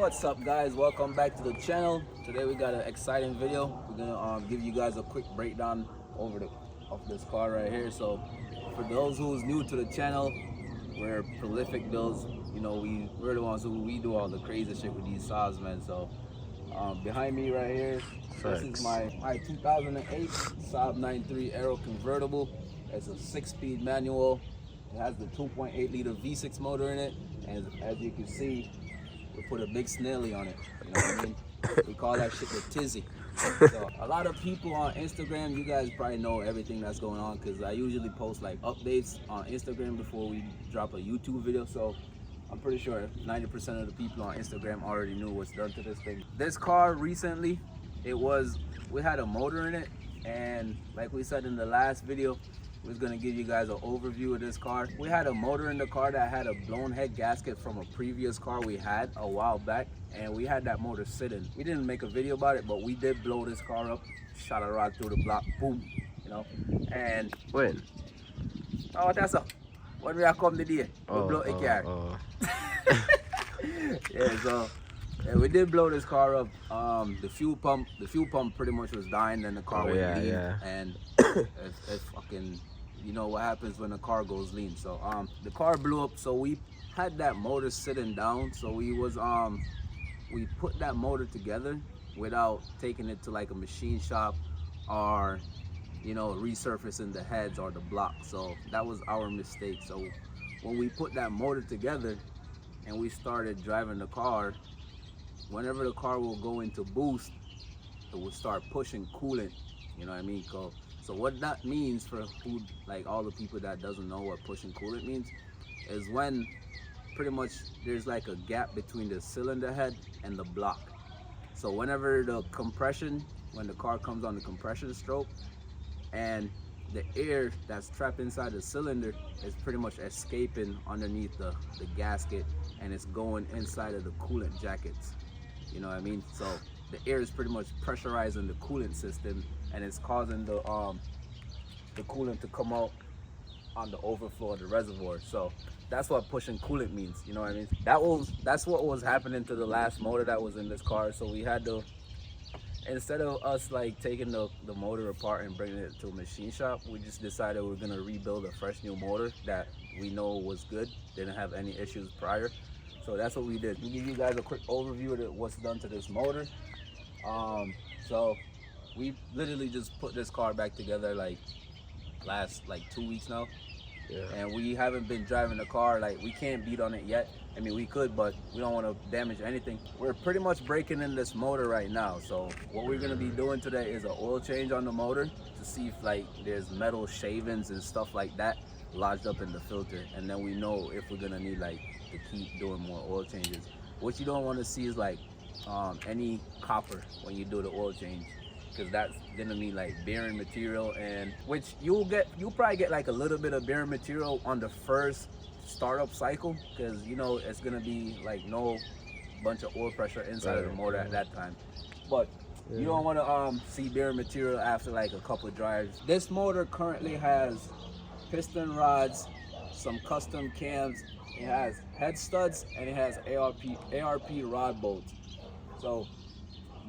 What's up, guys? Welcome back to the channel. Today we got an exciting video. We're gonna give you guys a quick breakdown of this car right here. So for those who's new to the channel, we're prolific builds. You know, we're the ones who do all the crazy shit with these Saabs, man. So behind me right here, this is my 2008 Saab 93 Aero Convertible. It's a 6-speed manual. It has the 2.8 liter V6 motor in it, and as you can see, we put a big snaily on it. You know what I mean? We call that shit the tizzy. So a lot of people on Instagram, you guys probably know everything that's going on, because I usually post like updates on Instagram before we drop a YouTube video. So I'm pretty sure 90% of the people on Instagram already knew what's done to this thing. This car recently, we had a motor in it, and like we said in the last video, we was gonna give you guys an overview of this car. We had a motor in the car that had a blown head gasket from a previous car we had a while back, and we had that motor sitting. We didn't make a video about it, but we did blow this car up, shot a rod through the block, boom, you know. And when? Oh, that's up. When we are come today, we blow a car. Yeah, so yeah, we did blow this car up. The fuel pump pretty much was dying, then the car went lean, and it's fucking, you know what happens when the car goes lean. So the car blew up. So we had that motor sitting down. So we put that motor together without taking it to like a machine shop or, you know, resurfacing the heads or the block. So that was our mistake. So when we put that motor together and we started driving the car, whenever the car will go into boost, it will start pushing coolant. You know what I mean? So what that means for who, like all the people that doesn't know what pushing coolant means, is when pretty much there's like a gap between the cylinder head and the block. So whenever the compression, when the car comes on the compression stroke, and the air that's trapped inside the cylinder is pretty much escaping underneath the gasket, and it's going inside of the coolant jackets. You know what I mean? So the air is pretty much pressurizing the coolant system, and it's causing the coolant to come out on the overflow of the reservoir. So that's what pushing coolant means. You know what I mean? That's what was happening to the last motor that was in this car. So we had to, instead of us like taking the motor apart and bringing it to a machine shop, we just decided we're gonna rebuild a fresh new motor that we know was good, didn't have any issues prior. So that's what we did. We give you guys a quick overview of what's done to this motor. So we literally just put this car back together like last 2 weeks now. Yeah. And we haven't been driving the car. Like, we can't beat on it yet. I mean, we could, but we don't want to damage anything. We're pretty much breaking in this motor right now. So what we're going to be doing today is an oil change on the motor to see if like there's metal shavings and stuff like that lodged up in the filter, and then we know if we're going to need like to keep doing more oil changes. What you don't want to see is like any copper when you do the oil change, because that's gonna be like bearing material, and which you'll probably get like a little bit of bearing material on the first startup cycle, because you know it's gonna be like no bunch of oil pressure inside of the motor at that time. But you don't want to see bearing material after like a couple of drives. This motor currently has piston rods, some custom cams, it has head studs, and it has ARP rod bolts. So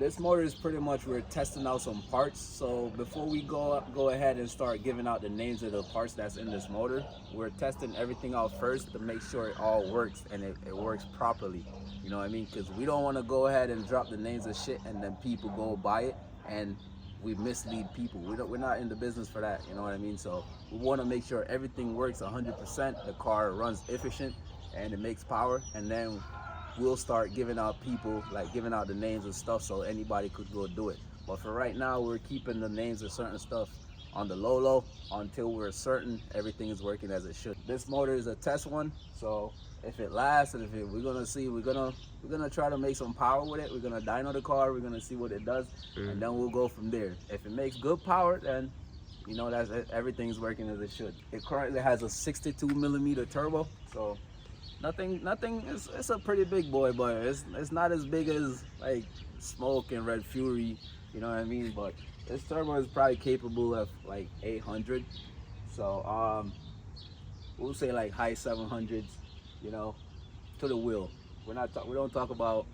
this motor is pretty much, we're testing out some parts. So before we go ahead and start giving out the names of the parts that's in this motor, we're testing everything out first to make sure it all works and it works properly. You know what I mean? Because we don't want to go ahead and drop the names of shit and then people go buy it and we mislead people. We're not in the business for that. You know what I mean? So we want to make sure everything works 100%. The car runs efficient and it makes power, and then we'll start giving out the names of stuff so anybody could go do it. But for right now, we're keeping the names of certain stuff on the low until we're certain everything is working as it should. This motor is a test one, so if it lasts, and we're gonna try to make some power with it. We're gonna dyno the car, we're gonna see what it does, and then we'll go from there. If it makes good power, then you know that's it, everything's working as it should. It currently has a 62mm turbo, so nothing it's a pretty big boy, but it's not as big as like Smoke and Red Fury, you know what I mean? But this turbo is probably capable of like 800, so we'll say like high 700s, you know, to the wheel. We don't talk about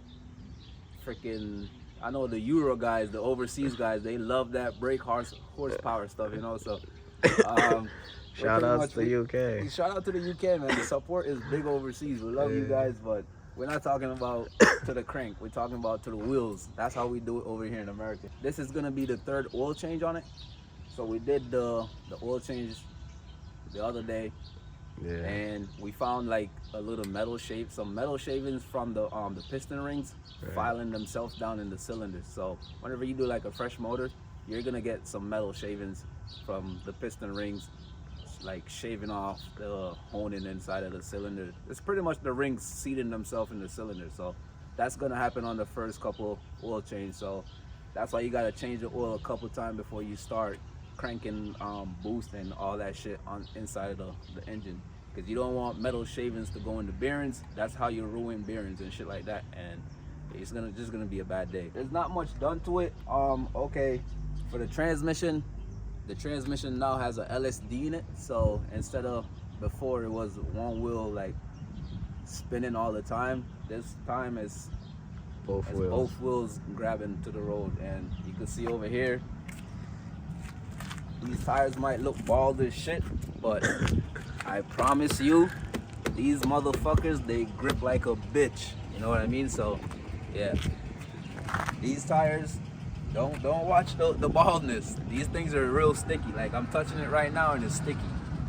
freaking, I know the Euro guys, the overseas guys, they love that brake horsepower stuff, you know. So shout out to the UK. Shout out to the UK, man. The support is big overseas. We love you guys, but we're not talking about to the crank. We're talking about to the wheels. That's how we do it over here in America. This is gonna be the third oil change on it. So we did the oil change the other day. Yeah. And we found like a little some metal shavings from the piston rings filing themselves down in the cylinders. So whenever you do like a fresh motor, you're gonna get some metal shavings from the piston rings, like shaving off the honing inside of the cylinder. It's pretty much the rings seating themselves in the cylinder. So that's gonna happen on the first couple oil change. So that's why you gotta change the oil a couple times before you start cranking, boost and all that shit on inside of the engine, because you don't want metal shavings to go in the bearings. That's how you ruin bearings and shit like that, and it's just gonna be a bad day. There's not much done to it. Okay, for the transmission now has a LSD in it. So instead of before it was one wheel like spinning all the time, this time it's both wheels grabbing to the road. And you can see over here, these tires might look bald as shit, but I promise you, these motherfuckers, they grip like a bitch. You know what I mean? So, yeah. These tires, don't watch the baldness. These things are real sticky. Like, I'm touching it right now and it's sticky.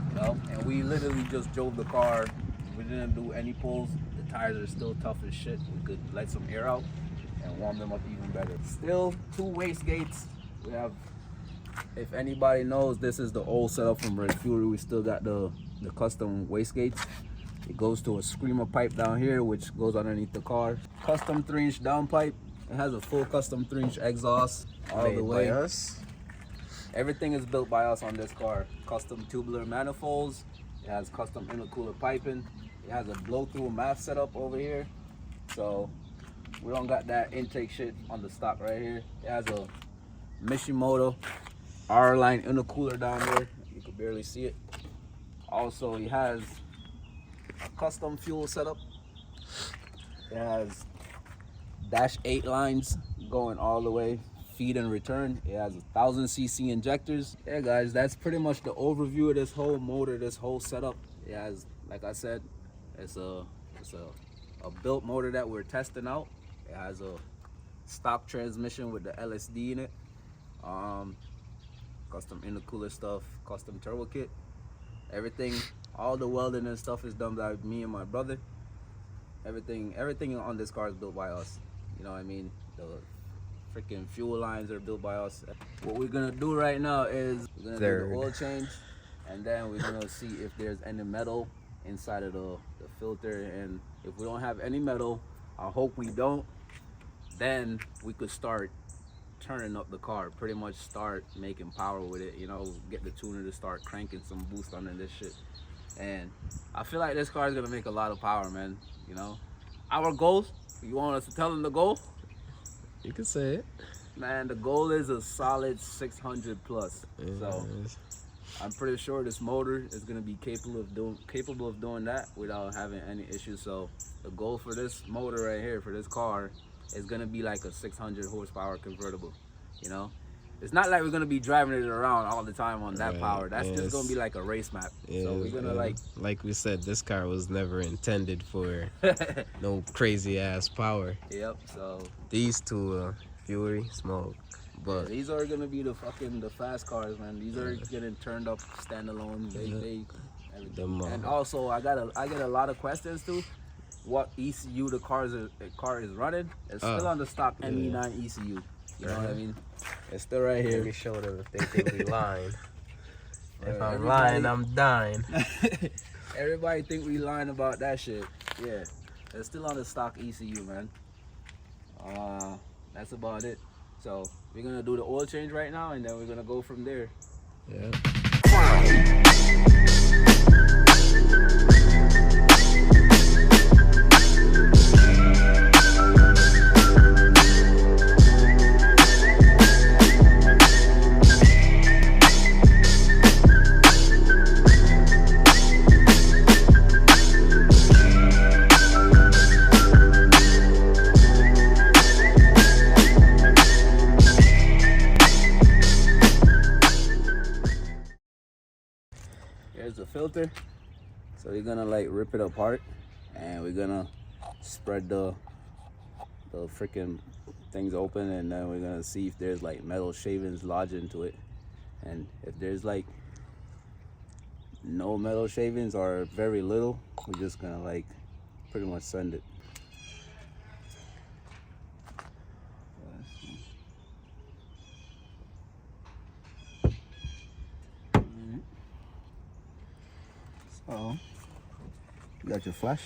You know? And we literally just drove the car. We didn't do any pulls. The tires are still tough as shit. We could let some air out and warm them up even better. Still, 2 wastegates. We have, if anybody knows, this is the old setup from Red Fury. We still got the custom wastegates. It goes to a screamer pipe down here, which goes underneath the car. Custom 3-inch downpipe. It has a full custom 3-inch exhaust all the way. By us? Everything is built by us on this car. Custom tubular manifolds. It has custom intercooler piping. It has a blow-through MAF setup over here. So we don't got that intake shit on the stock right here. It has a Mishimoto R-line intercooler down there. You can barely see it. Also, it has a custom fuel setup. It has -8 lines going all the way, feed and return. It has 1000cc injectors. Yeah, guys, that's pretty much the overview of this whole motor, this whole setup. It has, like I said, it's a built motor that we're testing out. It has a stock transmission with the LSD in it. Custom intercooler stuff, custom turbo kit. Everything, all the welding and stuff is done by me and my brother. Everything on this car is built by us. You know what I mean? The freaking fuel lines are built by us. What we're gonna do right now is we're gonna do the oil change, and then we're gonna see if there's any metal inside of the filter. And if we don't have any metal, I hope we don't, then we could start turning up the car, pretty much start making power with it, you know, get the tuner to start cranking some boost under this shit. And I feel like this car is gonna make a lot of power, man. You know, our goals, you want us to tell them the goal? You can say it. Man, the goal is a solid 600 plus. Yes. So I'm pretty sure this motor is gonna be capable of doing that without having any issues. So the goal for this motor right here, for this car, is gonna be like a 600 horsepower convertible. You know, it's not like we're gonna be driving it around all the time on that power. That's just gonna be like a race map. So we're gonna like we said, this car was never intended for no crazy ass power. Yep. So these two Fury smoke, but these are gonna be the fast cars, man. These are getting turned up standalone. They everything. And also I get a lot of questions too. What ECU the car is running? It's still on the stock ME9 ECU. You know what I mean? It's still right here. Let me show them if they think we lying. If I'm lying, I'm dying. Everybody think we lying about that shit. Yeah, it's still on the stock ECU, man. That's about it. So we're gonna do the oil change right now, and then we're gonna go from there. Yeah. filter. So we're gonna like rip it apart, and we're gonna spread the freaking things open, and then we're gonna see if there's like metal shavings lodged into it. And if there's like no metal shavings or very little, we're just gonna like pretty much send it. So you got your flash.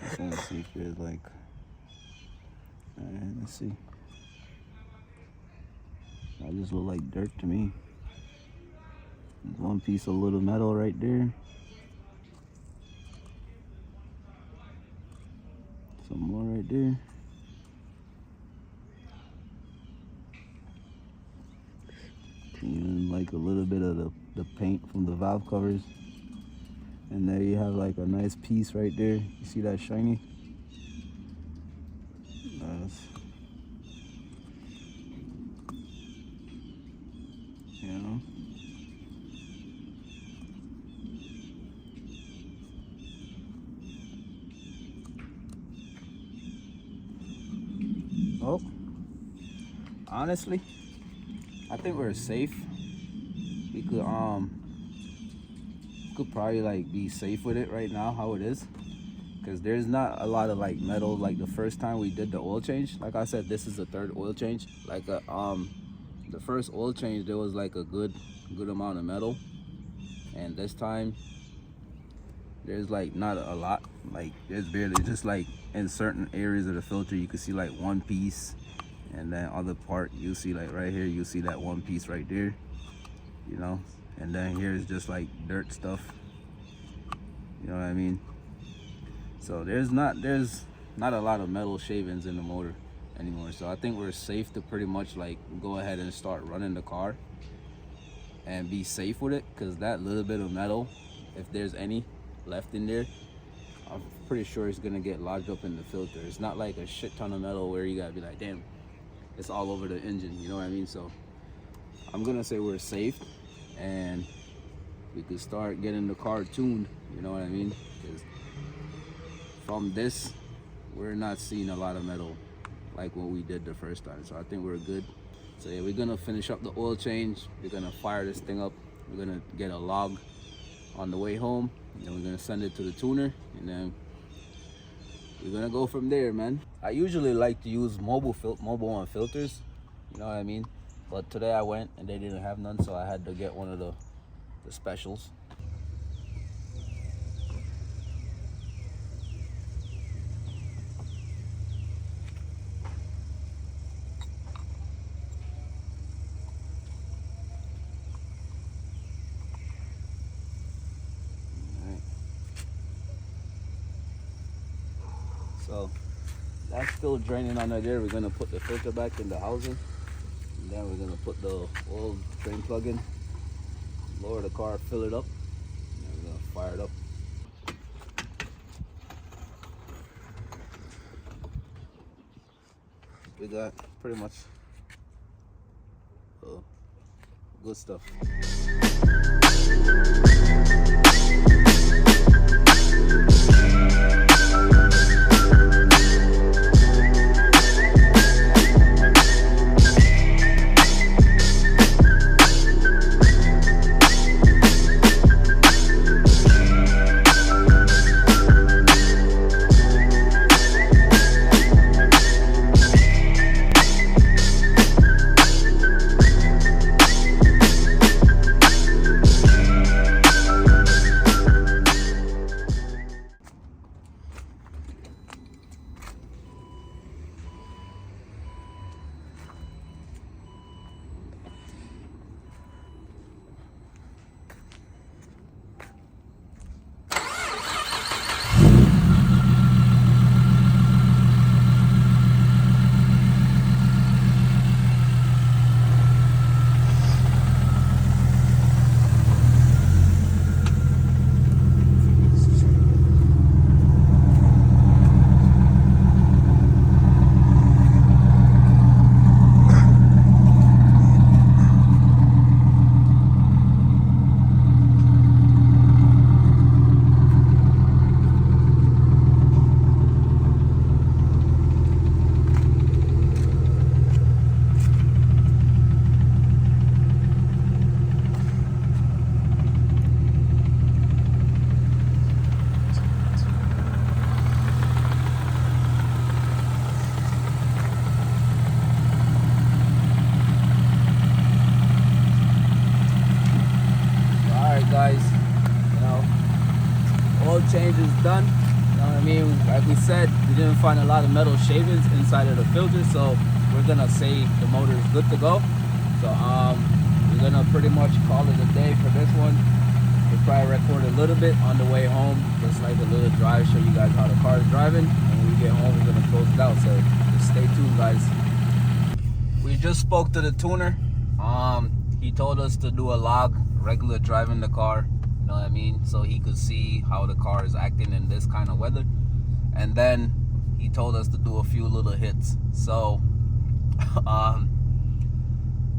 Just want to see if there's like, alright, let's see. That just look like dirt to me. There's one piece of little metal right there. Some more right there. And like a little bit of the paint from the valve covers. And there you have like a nice piece right there. You see that shiny? Nice. Yeah. Oh, honestly, I think we're safe. We could probably like be safe with it right now how it is, because there's not a lot of like metal. Like the first time we did the oil change, like I said, this is the third oil change. Like the first oil change there was like a good amount of metal, and this time there's like not a lot. Like there's barely, just like in certain areas of the filter you can see like one piece, and then other part you see like right here you see that one piece right there, you know. And then here is just like dirt stuff, you know what I mean? So there's not a lot of metal shavings in the motor anymore. So I think we're safe to pretty much like go ahead and start running the car and be safe with it, because that little bit of metal, if there's any left in there, I'm pretty sure it's gonna get lodged up in the filter. It's not like a shit ton of metal where you gotta be like, damn, it's all over the engine, you know what I mean? So I'm gonna say we're safe, and we could start getting the car tuned, you know what I mean? Because from this, we're not seeing a lot of metal like what we did the first time. So I think we're good. So yeah, we're gonna finish up the oil change. We're gonna fire this thing up. We're gonna get a log on the way home, and then we're gonna send it to the tuner, and then we're gonna go from there, man. I usually like to use mobile one filters, you know what I mean? But today I went and they didn't have none, so I had to get one of the specials. So that's still draining under there. We're gonna put the filter back in the housing, and then we're gonna put the old drain plug in, lower the car, fill it up, and then we're gonna fire it up. We got pretty much good stuff. oil change is done. You know what I mean? Like we said, we didn't find a lot of metal shavings inside of the filter, so we're gonna say the motor is good to go. So we're gonna pretty much call it a day for this one. We'll probably record a little bit on the way home, just like a little drive, show you guys how the car is driving. And when we get home, we're gonna close it out. So just stay tuned, guys. We just spoke to the tuner. He told us to do a log, regular driving the car, you know what I mean? So he could see how the car is acting in this kind of weather. And then he told us to do a few little hits. So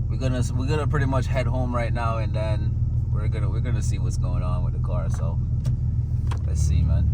we're gonna pretty much head home right now, and then we're gonna see what's going on with the car. So let's see, man.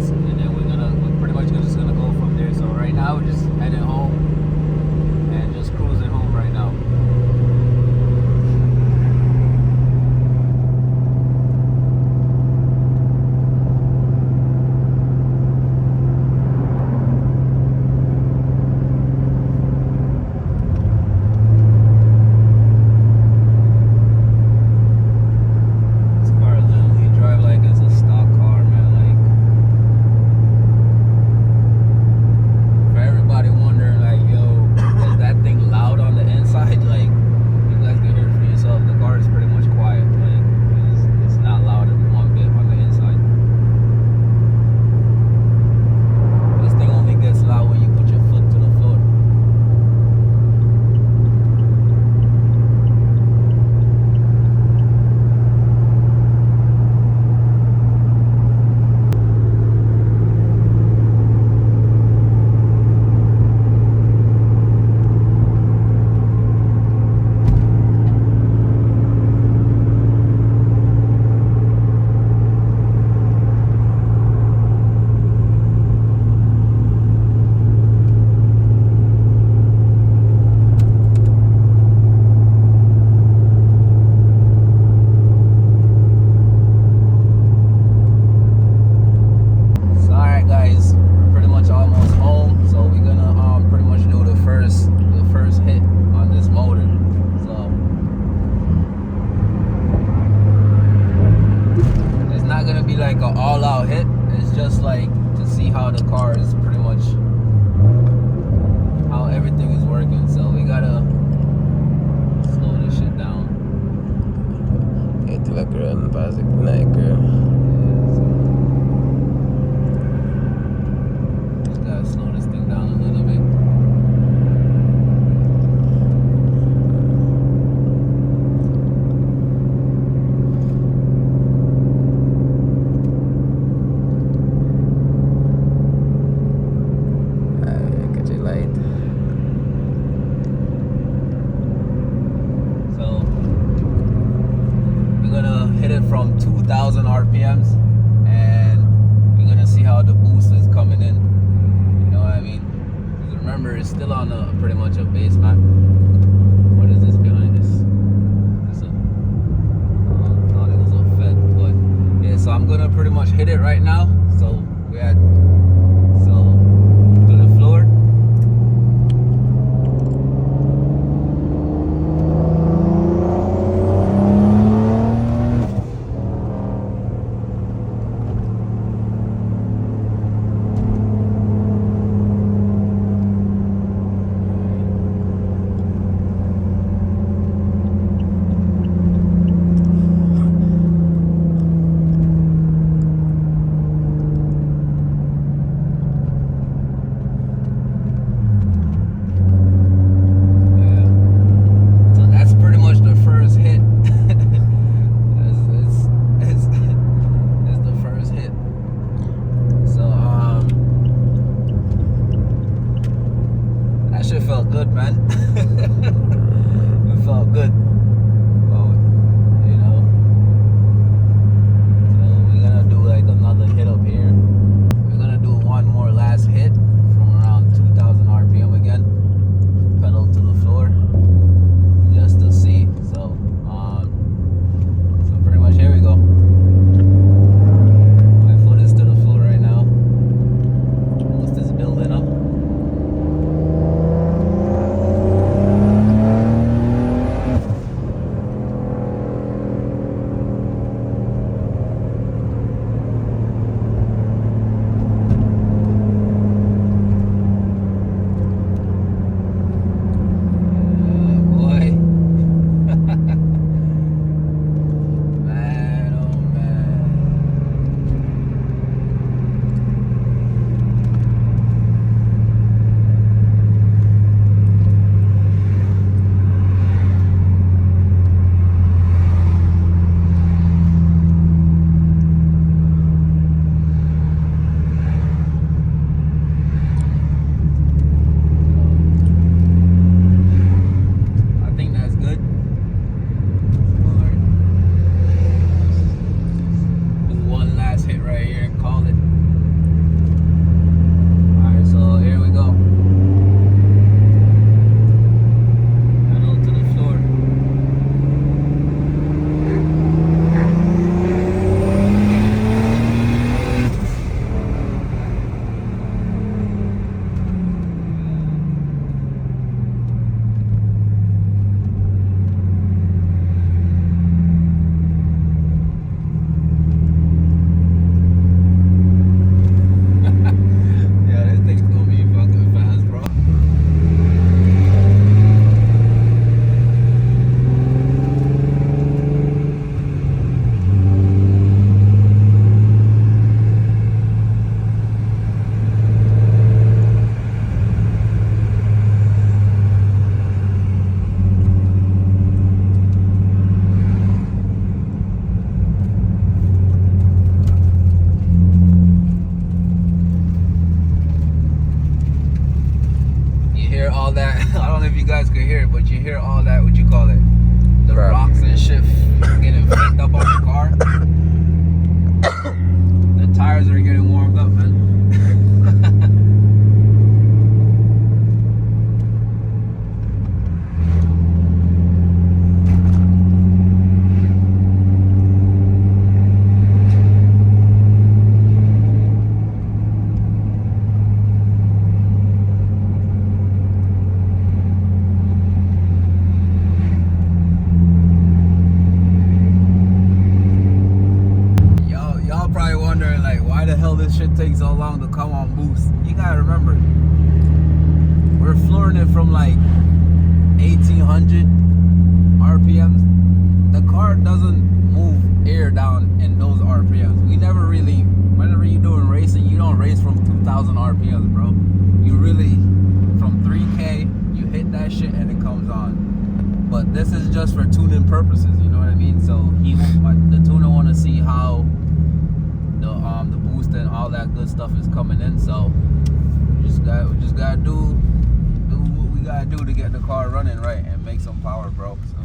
And then we're pretty much just gonna go from there. So right now we're just heading home and just cruising home right now. Like an all-out hit. It's just like to see how the car is pretty much, how everything is working. So we gotta slow this shit down. Ito lang girl, basic na girl. Just gotta slow this thing down a little bit. From 2,000 RPMs, and we're gonna see how the boost is coming in. You know what I mean? Because remember, it's still on a pretty much a base map. What is this behind us? I thought it was a Fed, but yeah. So I'm gonna pretty much hit it right now. So we're at to the floor. guys could hear it, but you hear all that, what you call it? The Right. rocks and shit getting picked up on the car. The tires are getting warmed up, man. Y'all probably wondering like why the hell this shit takes so long to come on boost. You gotta remember, we're flooring it from like 1800 RPMs. The car doesn't move air down in those RPMs. We never really, whenever you're doing racing, you don't race from 2000 RPMs, bro. You really, from 3K, you hit that shit and it comes on. But this is just for tuning purposes, you know what I mean? So the tuner want to see how the boost and all that good stuff is coming in. So we just gotta do what we gotta do to get the car running right and make some power, bro. So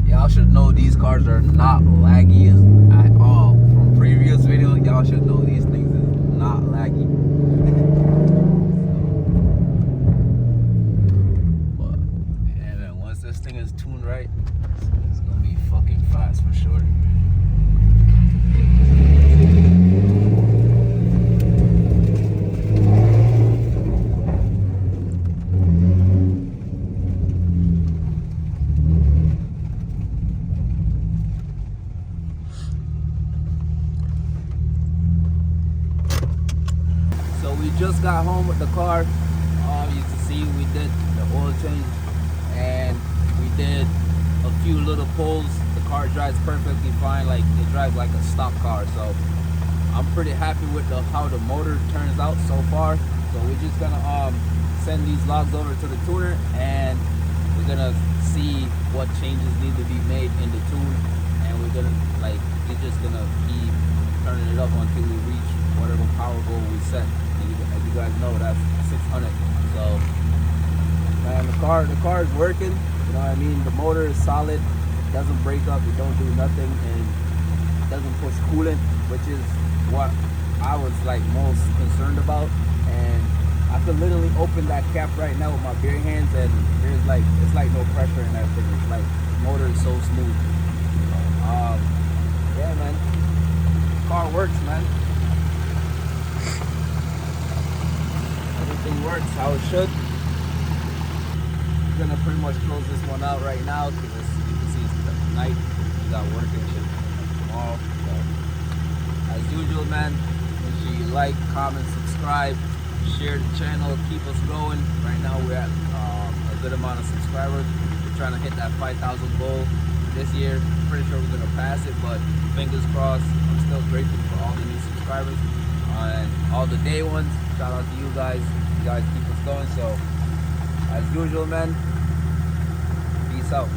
y'all should know these cars are not laggy at all. From previous videos, y'all should know these things is not laggy. But yeah, man, once this thing is tuned right, it's gonna be fucking fast for sure. So we just got home with the car. You can see we did the oil change and we did a few little pulls. The car drives perfectly fine, like it drives like a stock car. So I'm pretty happy with how the motor turns out so far. So we're just gonna send these logs over to the tuner and we're gonna see what changes need to be made in the tune, and we're just gonna keep turning it up until we reach whatever power goal we set. And as you guys know, that's 600. So man, the car is working. You know what I mean? The motor is solid. It doesn't break up. It don't do nothing, and it doesn't push coolant, which is what I was like most concerned about. And I could literally open that cap right now with my bare hands, and it's like no pressure in that thing. It's like the motor is so smooth. Yeah, man. Car works, man. Everything works how it should. We're gonna pretty much close this one out right now because you can see it's night. We got work and shit tomorrow. So, as usual, man, make sure you like, comment, subscribe, share the channel, keep us going. Right now we're at a good amount of subscribers. We're trying to hit that 5,000 goal this year. Pretty sure we're gonna pass it, but fingers crossed. I'm still grateful for all the new subscribers and all the day ones. Shout out to you guys. You guys keep us going. So as usual, man, peace out.